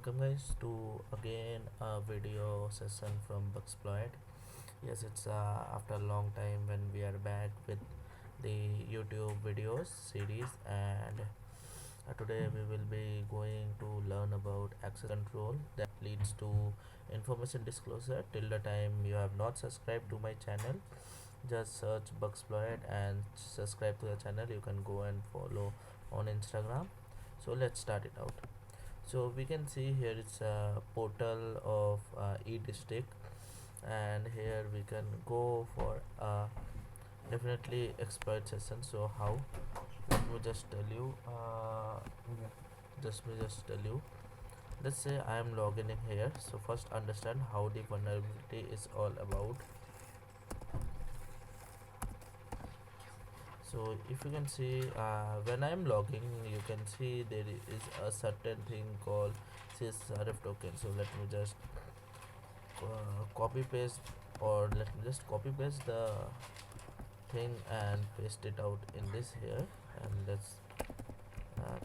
welcome guys to again a video session from Buxploit. Yes, it's after a long time when we are back with the YouTube videos series, and today we will be going to learn about access control that leads to information disclosure. Till the time you have not subscribed to my channel, just search Buxploit and subscribe to the channel. You can go and follow on Instagram. So let's start it out. So we can see here it's a portal of e-district, and here we can go for definitely exploit session. So how, let me just tell you, just me just tell you, let's say I am logging in here. So first understand how the vulnerability is all about. So if you can see, when I am logging, you can see there is a certain thing called CSRF token. So let me just copy paste, or let me just copy paste the thing and paste it out in this here, and let's uh,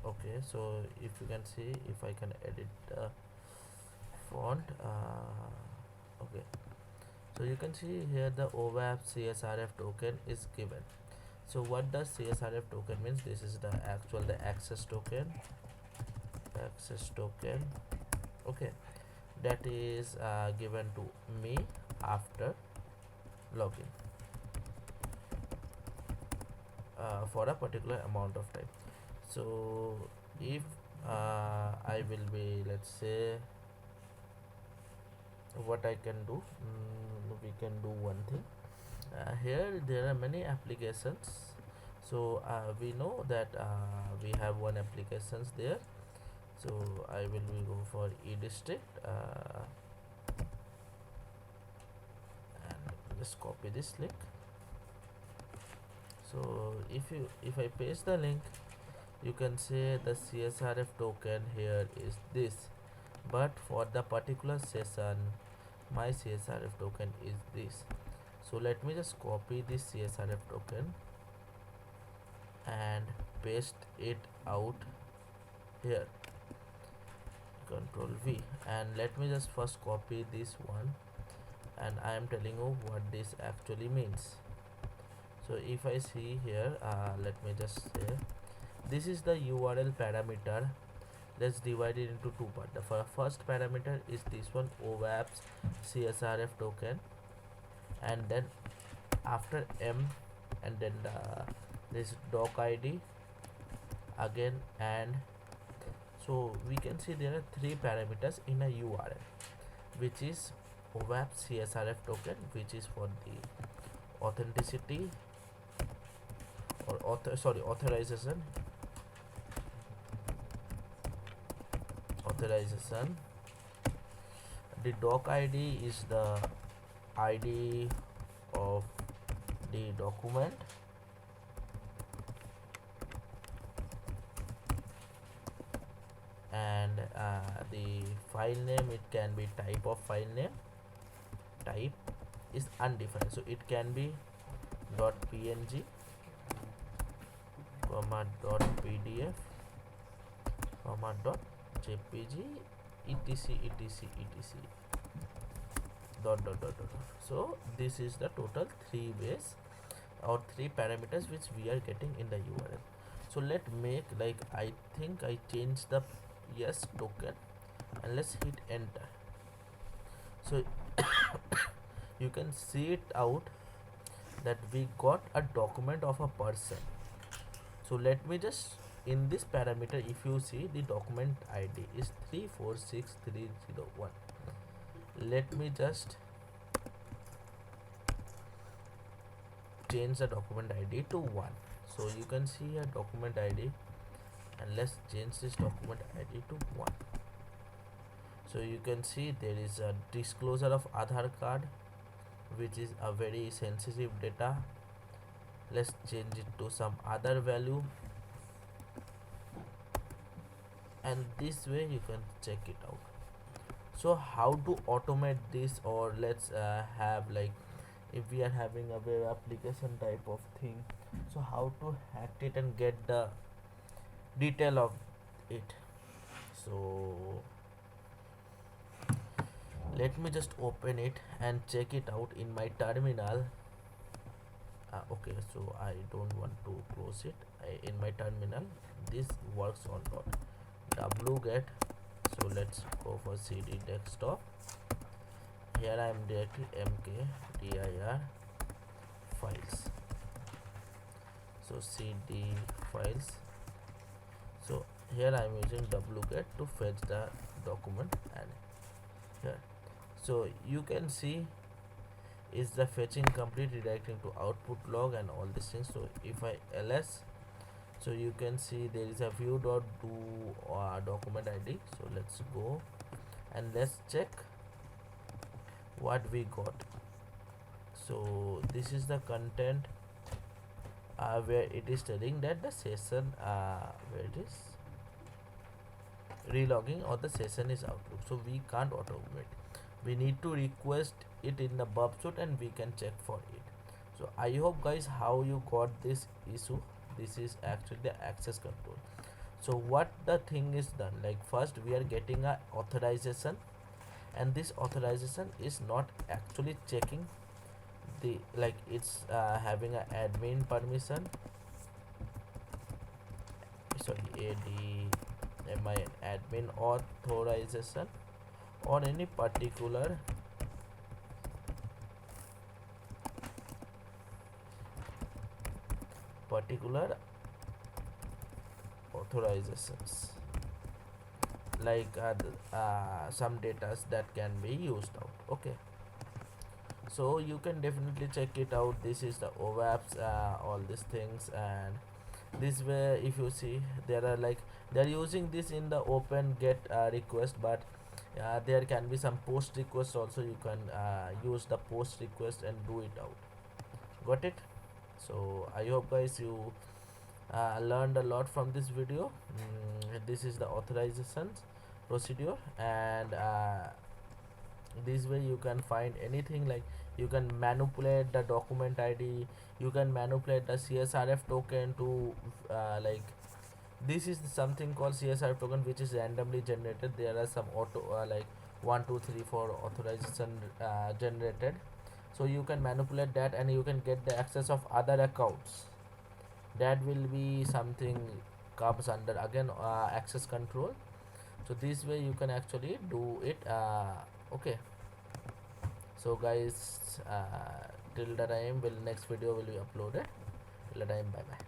okay. So if you can see, if I can edit the font, okay, so you can see here the OWASP CSRF token is given. So what does CSRF token means? This is the actual the access token, okay, that is given to me after login for a particular amount of time. So if I will be, let's say, what I can do, we can do one thing. Here there are many applications. So we know that we have one applications there. So I will be go for e-district, and just copy this link. So if I paste the link, you can say the CSRF token here is this, but for the particular session my CSRF token is this. So let me just copy this CSRF token and paste it out here, control V, and let me just first copy this one, and I am telling you what this actually means. So if I see here, let me just say, this is the URL parameter. Let's divide it into two parts. The first parameter is this one, OWASP CSRF token, and then after M, and then this doc ID again, and so we can see there are three parameters in a URL, which is OWASP CSRF token, which is for the authenticity or authorization, the doc ID is the ID of the document, and the file name, it can be type of file name, type is undefined, so it can be .png comma .pdf comma .jpg etc dot. So this is the total three ways or three parameters which we are getting in the URL. So let make, like, I think I change the yes token, and let's hit enter. So you can see it out that we got a document of a person. So let me just, in this parameter, if you see, the document ID is 346301. Let me just change the document ID to 1. So you can see a document ID, and let's change this document ID to 1. So you can see there is a disclosure of Aadhaar card, which is a very sensitive data. Let's change it to some other value, and this way you can check it out. So how to automate this, or let's have, like, if we are having a web application type of thing, so how to hack it and get the detail of it. So let me just open it and check it out in my terminal. Okay, so I don't want to close it. In my terminal this works or not. Wget. So let's go for cd desktop. Here I am directly mkdir files. So cd files. So here I am using wget to fetch the document, and here, so you can see is the fetching complete, redirecting to output log and all these things. So if I ls, so you can see there is a view dot do document id. So let's go and let's check what we got. So this is the content where it is telling that the session where it is relogging or the session is outlook. So we can't automate, we need to request it in the Bubsuit and we can check for it. So I hope guys how you got this issue. This is actually the access control. So what the thing is done, like first we are getting a authorization, and this authorization is not actually checking the, like it's having a admin permission, sorry, my admin authorization, or any particular authorizations, like some data that can be used out. Okay, so you can definitely check it out. This is the OWASP, all these things, and this way if you see there are like they're using this in the open get request, but there can be some post request also. You can use the post request and do it out. Got it? So I hope guys you learned a lot from this video. This is the authorizations procedure, and this way you can find anything, like you can manipulate the document id, you can manipulate the csrf token to like this is something called csrf token which is randomly generated. There are some auto like 1 2 3 4 authorization generated. So you can manipulate that and you can get the access of other accounts. That will be something comes under again access control. So this way you can actually do it. Okay, so guys, till the time will next video will be uploaded. Till the time, bye bye.